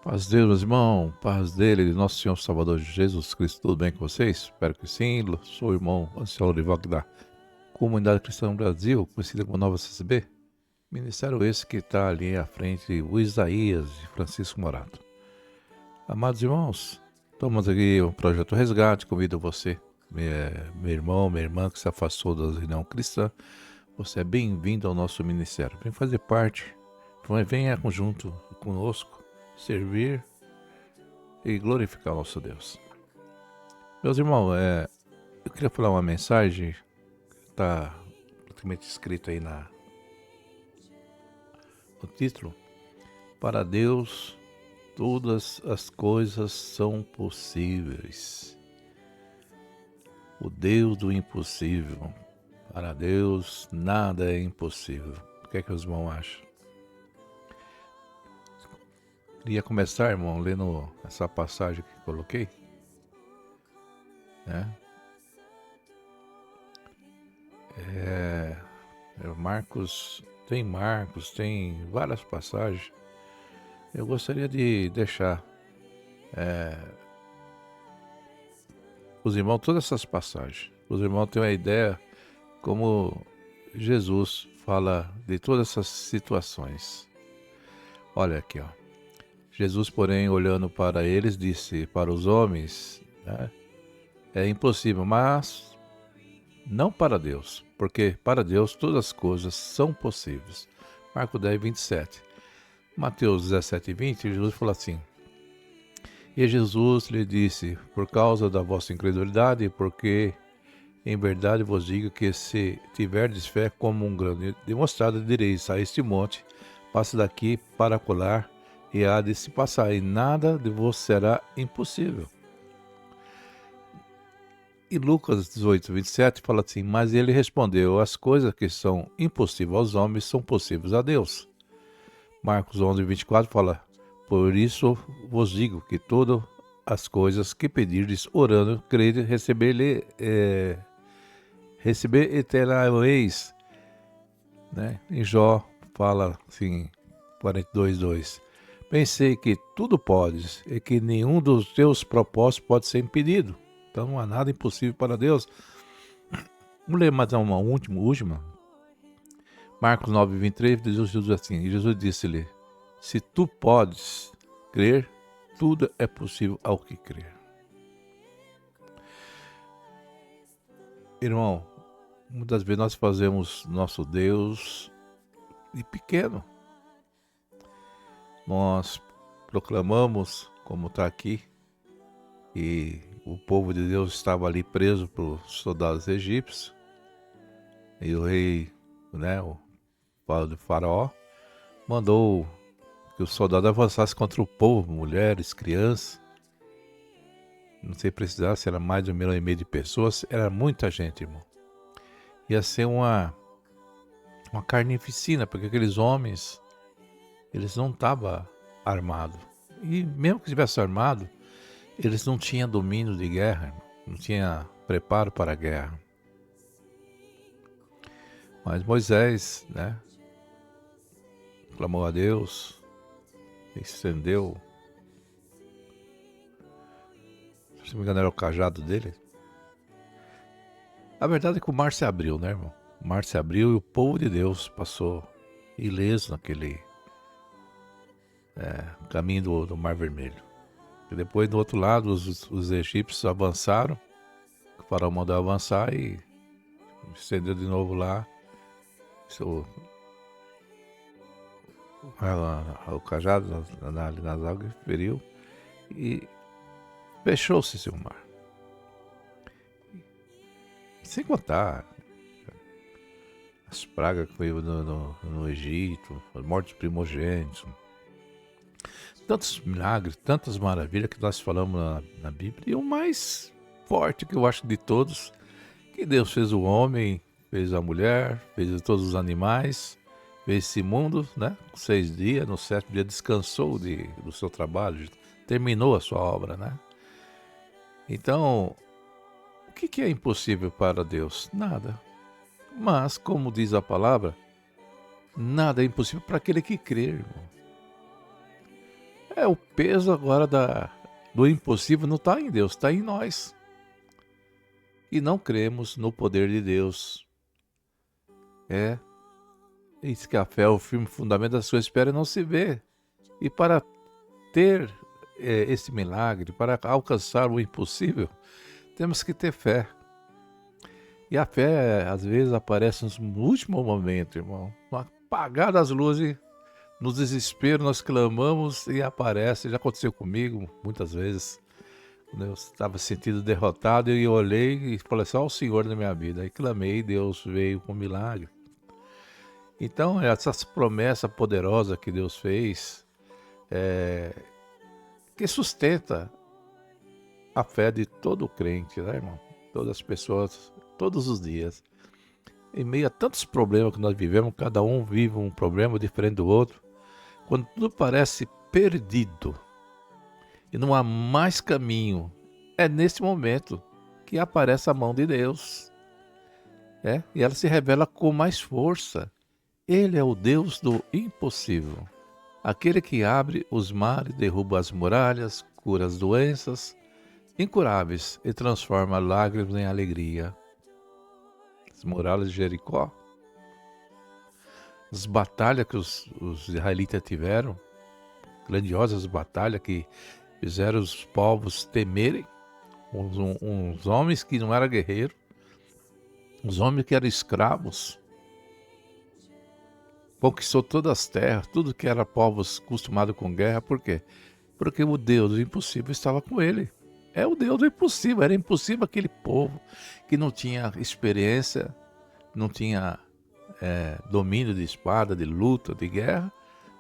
Paz de Deus, irmão, paz dele, de nosso Senhor Salvador Jesus Cristo, tudo bem com vocês? Espero que sim. Sou o irmão Anselmo Lorival da Comunidade Cristã no Brasil, conhecida como Nova CCB. Ministério esse que está ali à frente, o Isaías e Francisco Morato. Amados irmãos, estamos aqui o Projeto Resgate, convido você, meu irmão, minha irmã que se afastou da reunião cristã, você é bem-vindo ao nosso ministério. Vem fazer parte, venha junto conosco, servir e glorificar o nosso Deus. Meus irmãos, eu queria falar uma mensagem que está praticamente escrita aí no título. Para Deus, todas as coisas são possíveis. O Deus do impossível. Para Deus, nada é impossível. O que é que os irmãos acham? Queria começar, irmão, lendo essa passagem que coloquei. Marcos, tem várias passagens. Eu gostaria de deixar os irmãos todas essas passagens. Os irmãos têm uma ideia como Jesus fala de todas essas situações. Olha aqui, ó. Jesus, porém, olhando para eles, disse para os homens, é impossível, mas não para Deus, porque para Deus todas as coisas são possíveis. Marcos 10, 27. Mateus 17, 20, Jesus falou assim: E Jesus lhe disse, por causa da vossa incredulidade, porque em verdade vos digo que se tiverdes fé como um grão de mostarda, direis a este monte, passe daqui para colar, e há de se passar, e nada de vos será impossível. E Lucas 18, 27 fala assim: Mas ele respondeu, as coisas que são impossíveis aos homens são possíveis a Deus. Marcos 11, 24 fala: Por isso vos digo que todas as coisas que pedirdes orando, crede, receber eternamente. Em Jó fala assim, 42, 2: Pensei que tudo podes e que nenhum dos teus propósitos pode ser impedido. Então não há nada impossível para Deus. Vamos ler mais uma última. Marcos 9, 23, Jesus diz assim: E Jesus disse-lhe: Se tu podes crer, tudo é possível ao que crer. Irmão, muitas vezes nós fazemos nosso Deus de pequeno. Nós proclamamos, como está aqui, e o povo de Deus estava ali preso pelos soldados egípcios, e o rei, o faraó, mandou que os soldados avançassem contra o povo, mulheres, crianças. Não sei precisar se era mais de 1,5 milhão de pessoas, era muita gente, irmão. Ia ser uma carnificina, porque aqueles homens, eles não estavam armados. E mesmo que estivesse armado, eles não tinham domínio de guerra, não tinham preparo para a guerra. Mas Moisés, clamou a Deus, estendeu, se não me engano era o cajado dele. A verdade é que o mar se abriu, irmão? O mar se abriu e o povo de Deus passou ileso naquele caminho do Mar Vermelho. E depois, do outro lado, os egípcios avançaram, o faraó mandou avançar e estendeu de novo lá o cajado nas águas, feriu e fechou-se seu mar. Sem contar as pragas que veio no Egito, as mortes primogênitos, tantos milagres, tantas maravilhas que nós falamos na Bíblia. E o mais forte que eu acho de todos, que Deus fez o homem, fez a mulher, fez todos os animais, fez esse mundo, 6 dias, no 7º dia descansou do seu trabalho, terminou a sua obra, Então, o que é impossível para Deus? Nada. Mas, como diz a palavra, nada é impossível para aquele que crê, irmão. O peso agora do impossível não está em Deus, está em nós. E não cremos no poder de Deus. Diz que a fé é o firme fundamento da sua espera e não se vê. E para ter esse milagre, para alcançar o impossível, temos que ter fé. E a fé, às vezes, aparece no último momento, irmão. No apagar das luzes, no desespero, nós clamamos e aparece. Já aconteceu comigo muitas vezes. Quando eu estava sentindo derrotado, eu olhei e falei assim, o Senhor na minha vida. Aí clamei, Deus veio com um milagre. Então, essas promessas poderosas que Deus fez, que sustenta a fé de todo crente, né, irmão? Todas as pessoas, todos os dias. Em meio a tantos problemas que nós vivemos, cada um vive um problema diferente do outro. Quando tudo parece perdido e não há mais caminho, é nesse momento que aparece a mão de Deus. E ela se revela com mais força. Ele é o Deus do impossível. Aquele que abre os mares, derruba as muralhas, cura as doenças incuráveis e transforma lágrimas em alegria. As muralhas de Jericó, as batalhas que os israelitas tiveram, grandiosas batalhas que fizeram os povos temerem, uns homens que não eram guerreiros, uns homens que eram escravos, conquistou todas as terras, tudo que era povos acostumados com guerra. Por quê? Porque o Deus do impossível estava com ele. É o Deus do impossível. Era impossível aquele povo que não tinha experiência, não tinha domínio de espada, de luta, de guerra,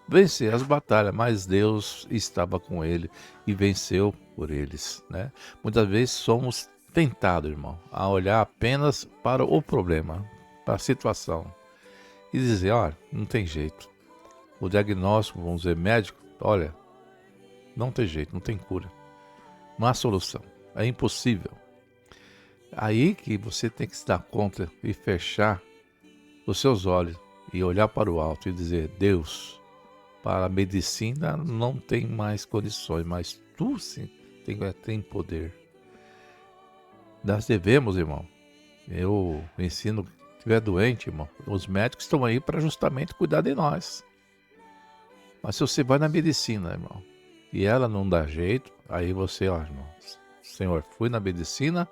vencer as batalhas, mas Deus estava com ele e venceu por eles, né? Muitas vezes somos tentados, irmão, a olhar apenas para o problema, para a situação, e dizer, olha, não tem jeito. O diagnóstico, vamos dizer, médico, olha, não tem jeito, não tem cura. Não há solução, é impossível. Aí que você tem que se dar conta e fechar os seus olhos e olhar para o alto e dizer, Deus, para a medicina não tem mais condições, mas tu sim tem poder. Nós devemos, irmão, eu ensino, se estiver doente, irmão, os médicos estão aí para justamente cuidar de nós. Mas se você vai na medicina, irmão, e ela não dá jeito, aí você, irmão, Senhor, fui na medicina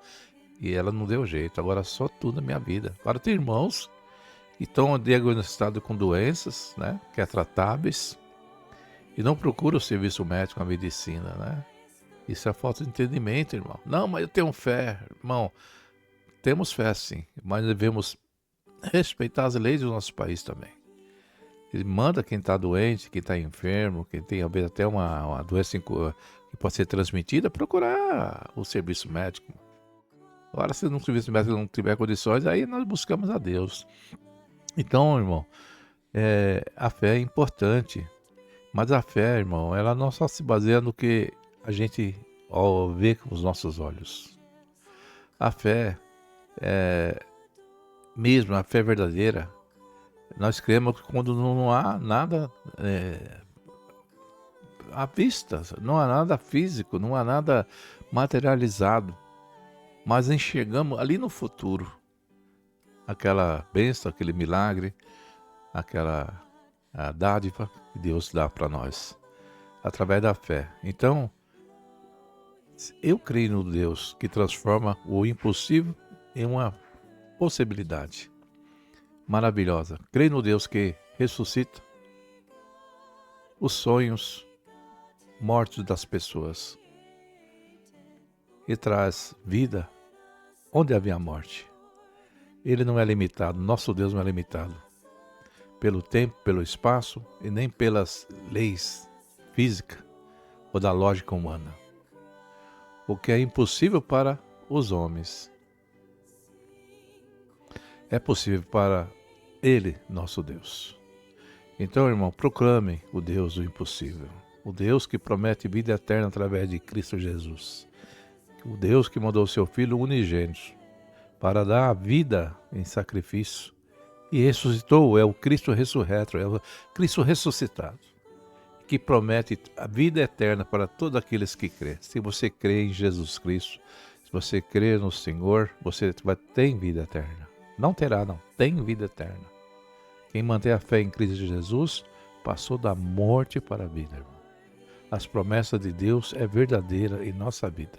e ela não deu jeito, agora só tu na minha vida. Agora tem irmãos que estão diagnosticados com doenças, né, que é tratáveis, e não procuram o serviço médico, a medicina, né? Isso é falta de entendimento, irmão. Não, mas eu tenho fé, irmão. Temos fé sim, mas devemos respeitar as leis do nosso país também. Ele manda quem está doente, quem está enfermo, quem tem até uma doença que pode ser transmitida, procurar o serviço médico. Agora, se o serviço médico não tiver condições, aí nós buscamos a Deus. Então, irmão, a fé é importante. Mas a fé, irmão, ela não só se baseia no que a gente vê com os nossos olhos. A fé, mesmo a fé verdadeira, nós cremos que quando não há nada à vista, não há nada físico, não há nada materializado, mas enxergamos ali no futuro aquela bênção, aquele milagre, aquela dádiva que Deus dá para nós, através da fé. Então, eu creio no Deus que transforma o impossível em uma possibilidade maravilhosa. Creio no Deus que ressuscita os sonhos mortos das pessoas e traz vida onde havia morte. Ele não é limitado, nosso Deus não é limitado pelo tempo, pelo espaço e nem pelas leis físicas ou da lógica humana. O que é impossível para os homens é possível para Ele, nosso Deus. Então, irmão, proclame o Deus do impossível, o Deus que promete vida eterna através de Cristo Jesus, o Deus que mandou seu Filho unigênito para dar a vida em sacrifício e ressuscitou, é o Cristo ressurreto, é o Cristo ressuscitado, que promete a vida eterna para todos aqueles que crêem. Se você crê em Jesus Cristo, se você crê no Senhor, você tem vida eterna. Não terá, não. Tem vida eterna. Quem mantém a fé em Cristo Jesus passou da morte para a vida, irmão. As promessas de Deus é verdadeira em nossa vida.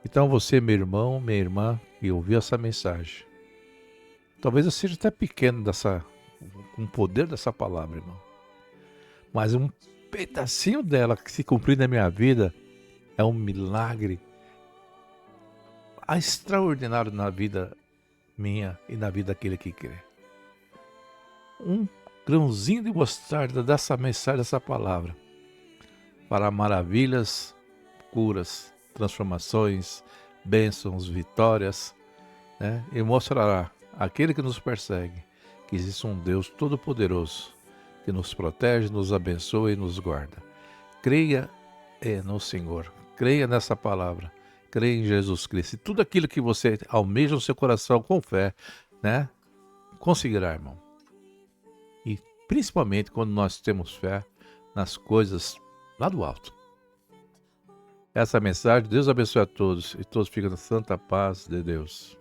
Então você, meu irmão, minha irmã, que ouviu essa mensagem, talvez eu seja até pequeno com o poder dessa palavra, irmão. Mas um pedacinho dela que se cumprir na minha vida é um milagre extraordinário na vida minha e na vida daquele que crê. Um grãozinho de mostarda dessa mensagem, dessa palavra, para maravilhas, curas, transformações, bênçãos, vitórias, né? E mostrará àquele que nos persegue que existe um Deus todo-poderoso que nos protege, nos abençoa e nos guarda. Creia no Senhor, creia nessa palavra, creia em Jesus Cristo. E tudo aquilo que você almeja no seu coração com fé, né, conseguirá, irmão. E principalmente quando nós temos fé nas coisas lá do alto. Essa mensagem, Deus abençoe a todos e todos ficam na santa paz de Deus.